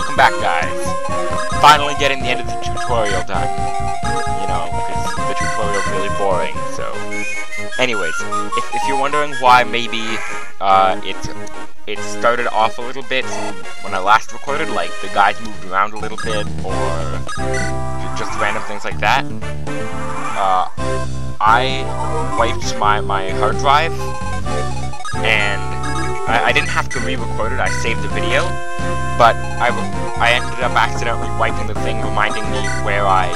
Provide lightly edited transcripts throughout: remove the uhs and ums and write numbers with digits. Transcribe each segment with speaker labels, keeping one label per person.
Speaker 1: welcome back, guys. Finally getting the end of the tutorial done. You know, because the tutorial's really boring, so... Anyways, if you're wondering why maybe, it started off a little bit when I last recorded, like, the guys moved around a little bit, or just random things like that, I wiped my hard drive, and I didn't have to re-record it. I saved the video, but I ended up accidentally wiping the thing, reminding me where I,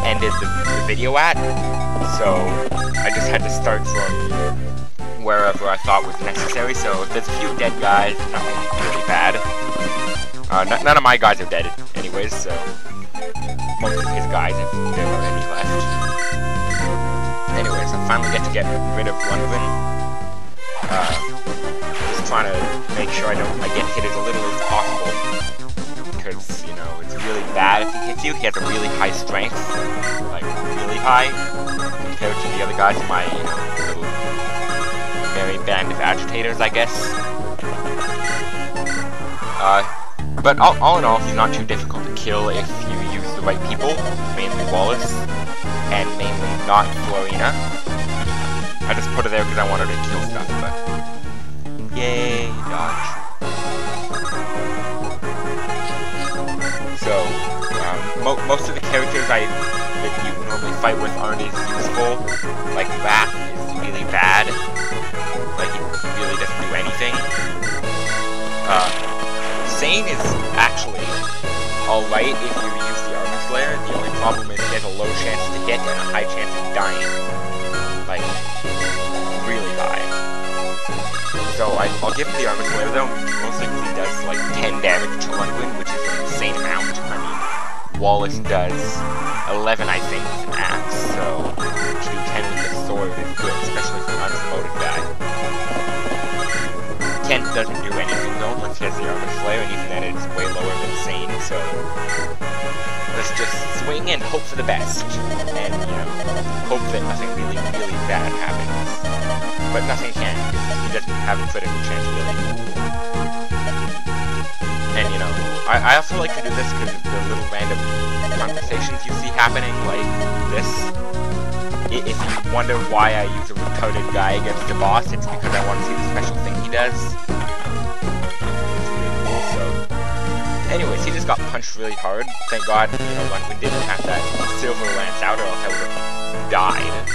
Speaker 1: ended the video at, so I just had to start from wherever I thought was necessary. So there's a few dead guys, nothing really bad. None of my guys are dead anyways, so most of his guys, if there are any left. Anyways, I finally get rid of Lundgren. Just trying to make sure I get hit as little as possible, because, it's really bad if he hits you. He has a really high strength, like, really high, compared to the other guys in my, little merry band of agitators, I guess. But all in all, he's not too difficult to kill if you use the right people, mainly Wallace, and mainly not Florina. I just put her there because I wanted to kill stuff, but... Yay, dodge. So, most of the characters that you normally fight with aren't as useful. Like, Wrath is really bad. Like, he really doesn't do anything. Sane is actually alright if you use the Armor Slayer. The only problem is he has a low chance to hit and a high chance of dying. Like, really high. So I'll give him the Armor Slayer though, mostly because he does like 10 damage to Lundgren, which is an insane amount. I mean, Wallace does 11, I think, with an axe, so to do 10 with the sword is good, especially for an unpromoted guy. Kent doesn't do anything though, unless he has the Armor Slayer, and even then it's way lower than Sane, so let's just swing and hope for the best, and, hope that nothing really, really bad happens. But nothing can, because he doesn't have a critical chance, really. And, I also like to do this because of the little random conversations you see happening, like this. If you wonder why I use a retarded guy against the boss, it's because I want to see the special thing he does. It's really cool, so... Anyways, he just got punched really hard. Thank God, Lundgren didn't have that silver lance out, or else I would have died.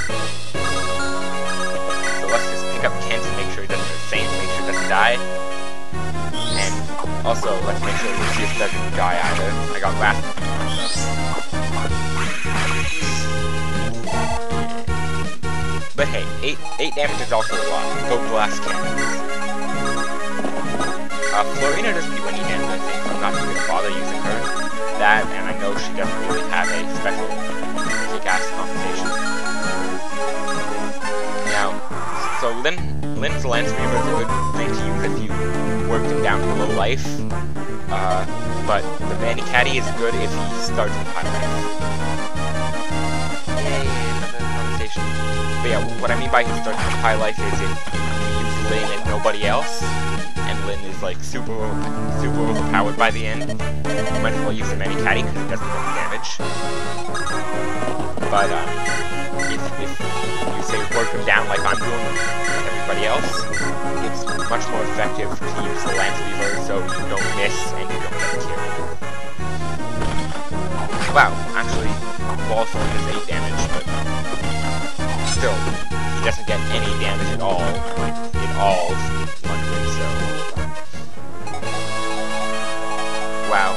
Speaker 1: So let's just pick up Kent and make sure he doesn't do the same, make sure he doesn't die. And also, let's make sure Lucius doesn't die either. I got Wrath. But hey, 8 damage is also a lot. Go blast cannons. Florina doesn't do any damage, I think, so I'm not going to bother using her. That, and I know she doesn't really have a special kick-ass compensation. Now, so Lynn's Lance Reaver is a good thing to use if you work him down to low life. But the Manny Caddy is good if he starts with high life. Yay, another conversation. But yeah, what I mean by he starts with high life is if you use Lynn and nobody else, and Lynn is like super overpowered by the end, you might as well use the Manny Caddy because it doesn't do any damage. But if you say work him down like I'm doing with everybody else, it's much more effective to use the Lance Weaver so you don't miss and you don't get killed. Wow, actually, Wallace only does 8 damage, but still, he doesn't get any damage at all, like, in all Lundgren, so... Wow.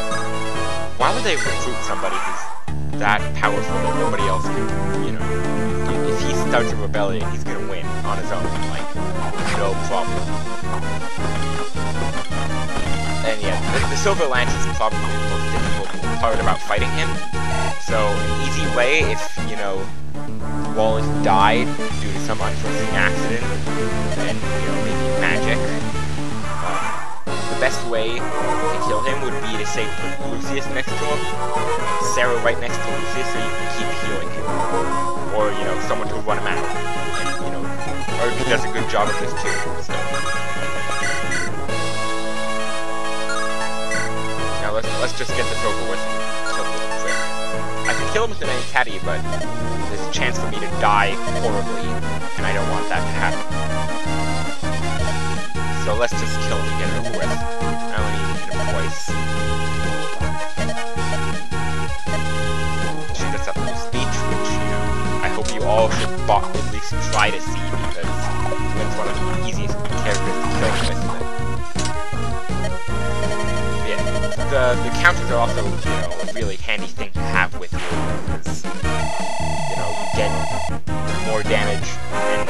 Speaker 1: Why would they recruit somebody who's that powerful that nobody else can, if he starts a rebellion, he's gonna win on his own, like, no problem. And yeah, the Silver Lance is probably the most difficult part about fighting him. So, an easy way, if, Wallace died due to some unforeseen accident, and, maybe magic, the best way to kill him would be to, say, put Lucius next to him, and Sarah right next to Lucius so you can keep healing him. Or, someone to run him out. And, Irby does a good job of this too, so... just get this over with and kill him real quick. I can kill him with an caddy, but there's a chance for me to die horribly, and I don't want that to happen. So let's just kill him and get it over with. I only need to hit him twice. She does that little speech, which, you know, I hope you all should at least try to see, because it's one of the easiest characters to kill with. The counters are also, you know, a really handy thing to have with you, because, you know, you get more damage, and,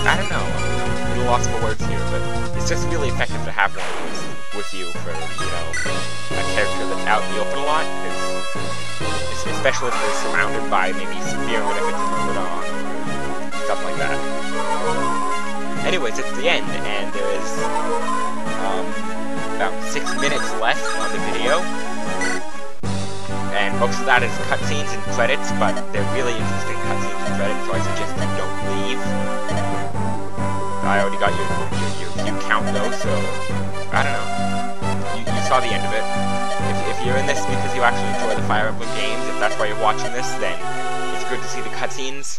Speaker 1: I don't know, I'm a little lost for words here, but it's just really effective to have one of these with you for, you know, a character that's out in the open a lot, because, especially if they're surrounded by maybe severe benefits to put on, or stuff like that. Anyways, it's the end, and there is, about 6 minutes left on the video, and most of that is cutscenes and credits, but they're really interesting cutscenes and credits, so I suggest you don't leave. I already got your view count though, so I don't know. You saw the end of it. If you're in this because you actually enjoy the Fire Emblem games, if that's why you're watching this, then it's good to see the cutscenes.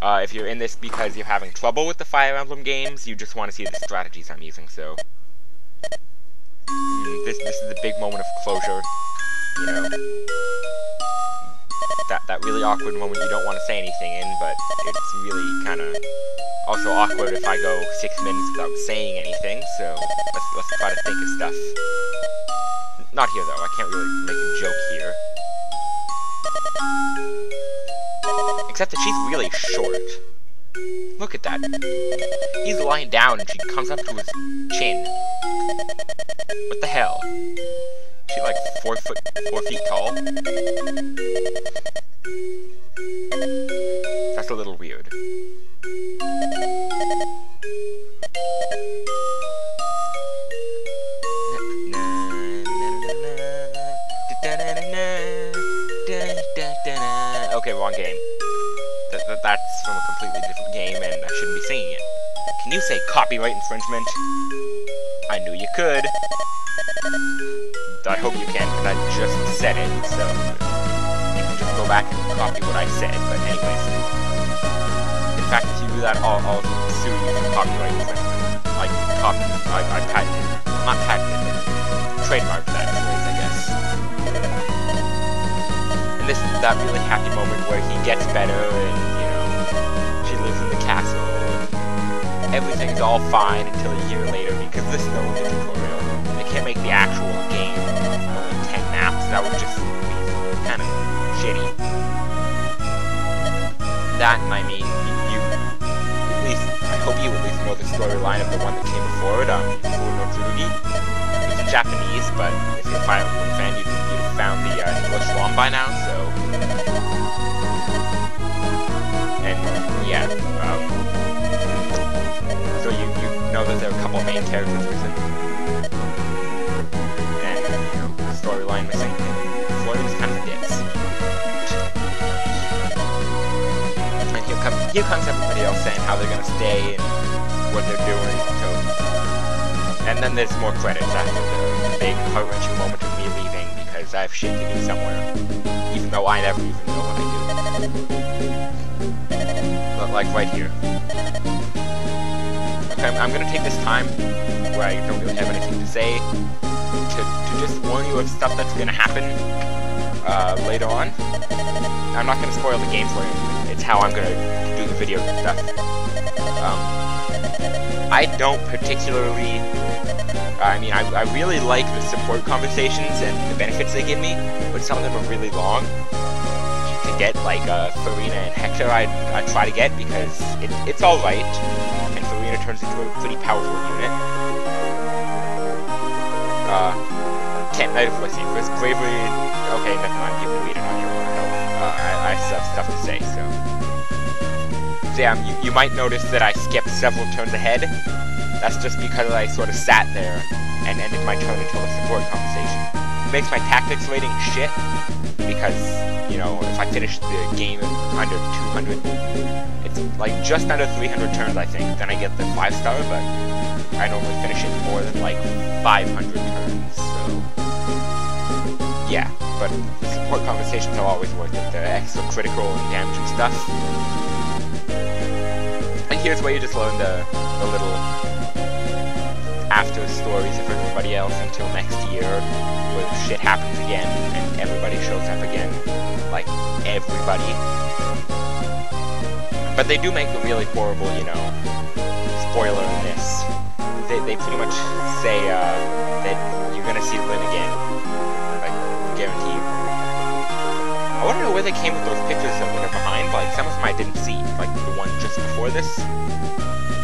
Speaker 1: If you're in this because you're having trouble with the Fire Emblem games, you just want to see the strategies I'm using, so... This is the big moment of closure, you know, that really awkward moment you don't want to say anything in, but it's really kind of also awkward if I go 6 minutes without saying anything, so let's try to think of stuff. Not here though, I can't really make a joke here. Except that she's really short. Look at that. He's lying down and she comes up to his chin. What the hell? Is she like 4 feet tall? That's a little weird. Okay, wrong game. That's from a completely different game, and I shouldn't be singing it. Can you say copyright infringement? I knew you could. I hope you can, because I just said it, so you can just go back and copy what I said, but anyways. In fact, if you do that, I'll sue you for copyright infringement. I patented, not patented, but trademarked that phrase, I guess. And this is that really happy moment where he gets better, and, you know, she lives in the castle, and everything's all fine until a year later, because this is only the tutorial. They can't make the actual game only 10 maps, that would just be kind of shitty. That, and I mean, you at least, I hope you at least know the storyline of the one that came before it, Full no Tsurugi. It's in Japanese, but if you're a Fire Emblem fan, you'd have found the English ROM by now, so... And, yeah, so you know that there are a couple of main characters missing. And, you know, the storyline missing. The story is kind of dicks. And here comes everybody else saying how they're gonna stay and what they're doing, so... And then there's more credits after the big heart-wrenching moment of me leaving, because I have shit to do somewhere. Even though I never even know what I do. But, like, right here. Okay, I'm gonna take this time, where I don't really have anything to say, to just warn you of stuff that's gonna happen, later on. I'm not gonna spoil the game for you, it's how I'm gonna do the video and stuff. I don't particularly... I mean, I really like the support conversations and the benefits they give me, but some of them are really long to get, like, Farina and Hector I try to get, because it's alright, and Farina turns into a pretty powerful unit. Let's see, first Bravery... Okay, never mind, you can read it on your own. I still have stuff to say, so... So yeah, you might notice that I skipped several turns ahead. That's just because I sort of sat there and ended my turn until a support conversation. It makes my tactics rating shit, because, you know, if I finish the game under 200, it's like just under 300 turns, I think, then I get the 5-star, but I normally finish it more than like 500 turns, so yeah, but the support conversations are always worth it. They're extra critical and damaging stuff. And here's where you just learn the little after stories of everybody else until next year, where shit happens again and everybody shows up again. Like, everybody. But they do make a really horrible, you know, spoiler in this. They pretty much say that you're gonna see Lynn again. Like, guaranteed. I wanna know where they came with those pictures of her behind. Like, some of them I didn't see. Like, the one just before this.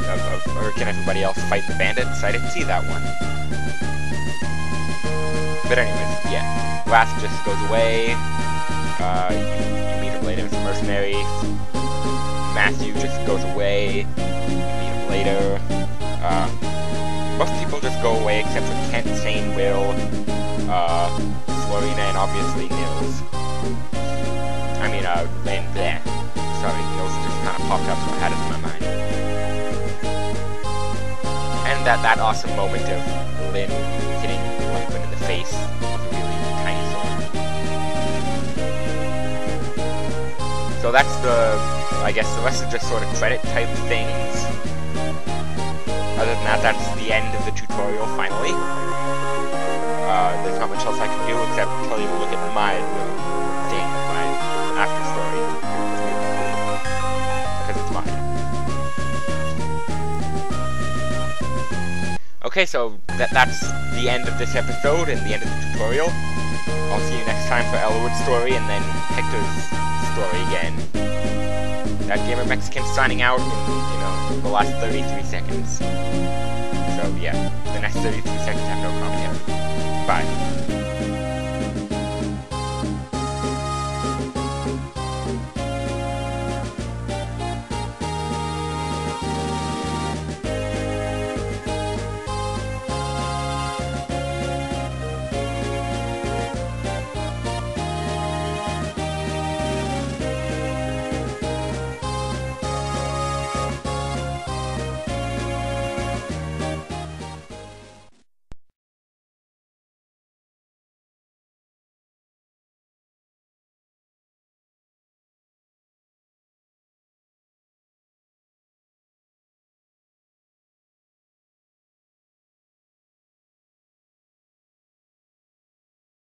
Speaker 1: Of her and everybody else fight the bandits. I didn't see that one. But anyways, yeah. Wrath just goes away. You meet him later as a mercenary. Matthew just goes away. You meet him later. Most people just go away except for Kent, Sane, Will, Florina, and obviously Nils. I mean, and bleh. Sorry, Nils just kind of popped up, so I had it in my mind. And that awesome moment of Lynn hitting Lachlan in the face with a really tiny sword. So that's I guess the rest are just sort of credit type things. Other than that, that's the end of the tutorial, finally. There's not much else I can do except tell you to look at my little thing, my after story. Because it's mine. Okay, so that's the end of this episode and the end of the tutorial. I'll see you next time for Elwood's story and then Hector's story again. That Gamer Mexican signing out in, you know, the last 33 seconds. So yeah, the next 33 seconds have no comment. Bye.